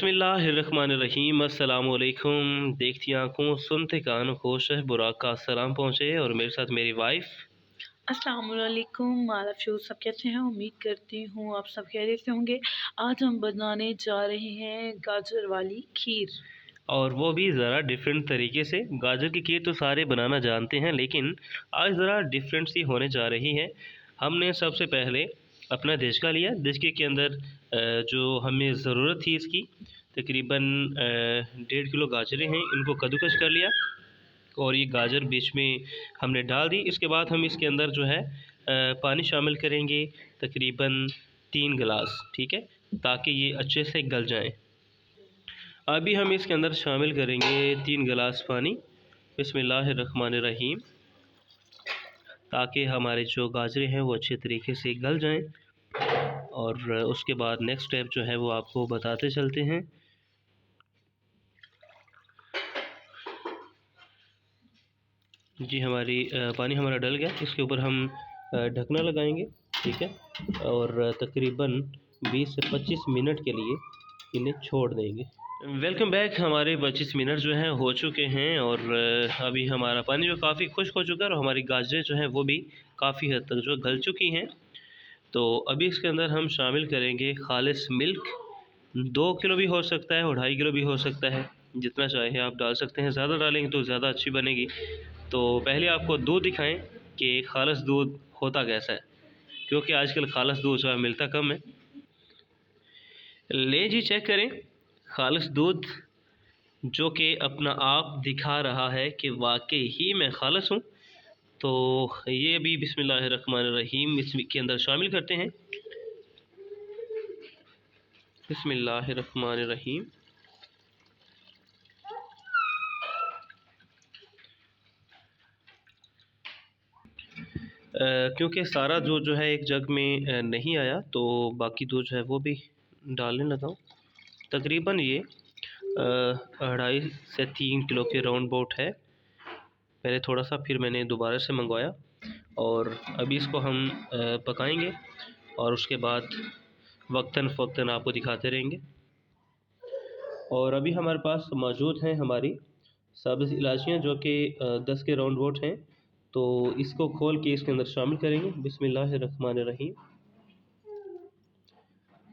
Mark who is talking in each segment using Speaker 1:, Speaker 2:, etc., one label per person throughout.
Speaker 1: बिस्मिल्लाहिर्रहमानिर्रहीम। अस्सलाम वालेकुम। देखती आंखों सुनते कान को शह बुराक का सलाम पहुँचे और मेरे साथ मेरी वाइफ।
Speaker 2: अस्सलाम वालेकुम। मालफ शो सब कैसे हैं? उम्मीद करती हूँ आप सब खैरियत से होंगे। आज हम बनाने जा रहे हैं गाजर वाली खीर,
Speaker 1: और वो भी ज़रा डिफरेंट तरीके से। गाजर की खीर तो सारे बनाना जानते हैं, लेकिन आज ज़रा डिफरेंट सी होने जा रही है। हमने सबसे पहले अपना देचका लिया। देचके के अंदर जो हमें ज़रूरत थी इसकी तकरीबन 1.5 किलो गाजरें हैं, इनको कद्दूकस कर लिया और ये गाजर बीच में हमने डाल दी। इसके बाद हम इसके अंदर जो है पानी शामिल करेंगे, तकरीबन 3 गिलास, ठीक है, ताकि ये अच्छे से गल जाएं। अभी हम इसके अंदर शामिल करेंगे 3 गिलास पानी। बिस्मिल्लाहिर्रहमानिर्रहीम, ताकि हमारे जो गाजरें हैं वो अच्छे तरीके से गल जाएं। और उसके बाद नेक्स्ट स्टेप जो है वो आपको बताते चलते हैं। जी, पानी हमारा डल गया। इसके ऊपर हम ढकना लगाएंगे, ठीक है, और तकरीबन 20 से 25 मिनट के लिए इन्हें छोड़ देंगे। Welcome back. हमारे 25 मिनट जो हैं हो चुके हैं और अभी हमारा पानी जो काफ़ी खुश्क हो चुका है और हमारी गाजरें जो हैं वो भी काफ़ी हद तक जो गल चुकी हैं। तो अभी इसके अंदर हम शामिल करेंगे खालिस मिल्क। 2 किलो भी हो सकता है और 2.5 किलो भी हो सकता है, जितना चाहे आप डाल सकते हैं। ज़्यादा डालेंगे तो ज़्यादा अच्छी बनेगी। तो पहले आपको दूध दिखाएं कि खालिस दूध होता कैसा है, क्योंकि आजकल खालिस दूध जो है मिलता कम है। ले जी, चेक करें खालिस दूध जो कि अपना आप दिखा रहा है कि वाकई ही मैं खालिस हूँ। तो ये भी बिस्मिल्लाहिर्रहमानिर्रहीम इसके अंदर शामिल करते हैं। बिस्मिल्लाहिर्रहमानिर्रहीम। क्योंकि सारा दूध जो है एक जग में नहीं आया, तो बाकी दूध जो है वो भी डालने लगा हूँ। तकरीबन ये 2.5 से 3 किलो के राउंड अबाउट है। पहले थोड़ा सा, फिर मैंने दोबारा से मंगवाया और अभी इसको हम पकाएंगे और उसके बाद वक्तन फ़वक्तन आपको दिखाते रहेंगे। और अभी हमारे पास मौजूद हैं हमारी सब्ज़ इलायचियाँ, जो कि 10 के राउंड अबाउट हैं। तो इसको खोल के इसके अंदर शामिल करेंगे। बिस्मिल्लाहिर्रहमानिर्रहीम।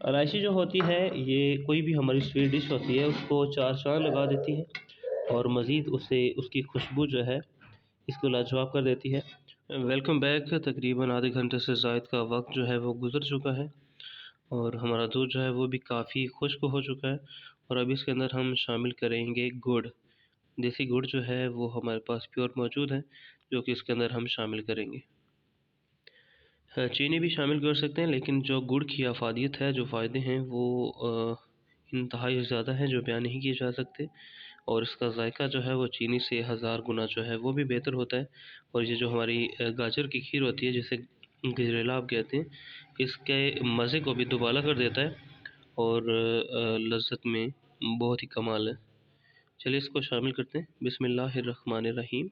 Speaker 1: इलायची जो होती है ये कोई भी हमारी स्वीट डिश होती है उसको चार चांद लगा देती है और मज़ीद उसे उसकी खुशबू जो है इसको लाजवाब कर देती है। Welcome back. तकरीबन आधे घंटे से ज़ायद का वक्त जो है वो गुज़र चुका है और हमारा दूध जो है वो भी काफ़ी खुश्क हो चुका है। और अभी इसके अंदर हम शामिल करेंगे गुड़। देसी गुड़ जो है वो हमारे पास प्योर मौजूद है, जो कि इसके अंदर हम शामिल करेंगे। चीनी भी शामिल कर सकते हैं, लेकिन जो गुड़ की अफादियत है, जो फ़ायदे हैं वो इंतहाई ज़्यादा हैं, जो बयान नहीं किए जा सकते। और इसका जायका जो है वो चीनी से 1000 गुना जो है वो भी बेहतर होता है। और ये जो हमारी गाजर की खीर होती है, जिसे गजरेला आप कहते हैं, इसके मज़े को भी दुबाला कर देता है और लज़्ज़त में बहुत ही कमाल है। चलिए इसको शामिल करते हैं। बिस्मिल्लाहिर्रहमानिर्रहीम।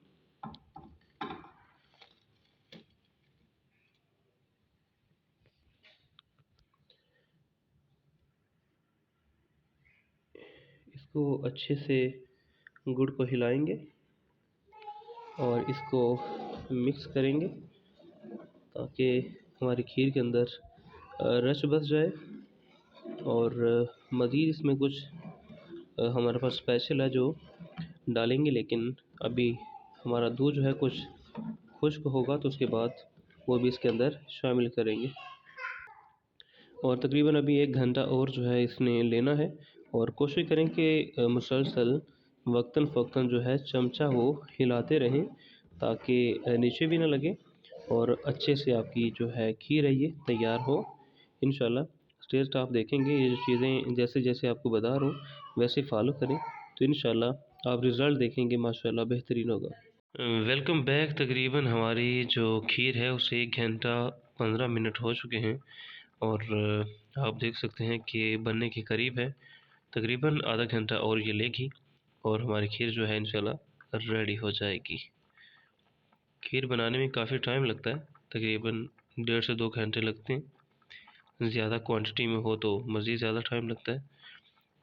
Speaker 1: इसको अच्छे से गुड़ को हिलाएंगे और इसको मिक्स करेंगे ताकि हमारी खीर के अंदर रच बस जाए। और मज़ीद इसमें कुछ हमारे पास स्पेशल है जो डालेंगे, लेकिन अभी हमारा दूध जो है कुछ खुश्क होगा तो उसके बाद वो भी इसके अंदर शामिल करेंगे। और तकरीबन अभी 1 घंटा और जो है इसने लेना है और कोशिश करें कि मुसलसल वक्तन फ़वक्तन जो है चमचा वो हिलाते रहें, ताकि नीचे भी ना लगे और अच्छे से आपकी जो है खीर है ये तैयार हो इंशाल्लाह। टेस्ट आप देखेंगे, ये जो चीज़ें जैसे जैसे आपको बता रहा हूँ वैसे फॉलो करें तो इंशाल्लाह आप रिज़ल्ट देखेंगे माशाल्लाह बेहतरीन होगा। Welcome back. तकरीबन हमारी जो खीर है उसे 1 घंटा 15 मिनट हो चुके हैं और आप देख सकते हैं कि बनने के करीब है। तकरीबन आधा घंटा और ये लेगी और हमारी खीर जो है इंशाल्लाह रेडी हो जाएगी। खीर बनाने में काफ़ी टाइम लगता है, तकरीबन 1.5 से 2 घंटे लगते हैं। ज़्यादा क्वांटिटी में हो तो मज़ीद ज़्यादा टाइम लगता है।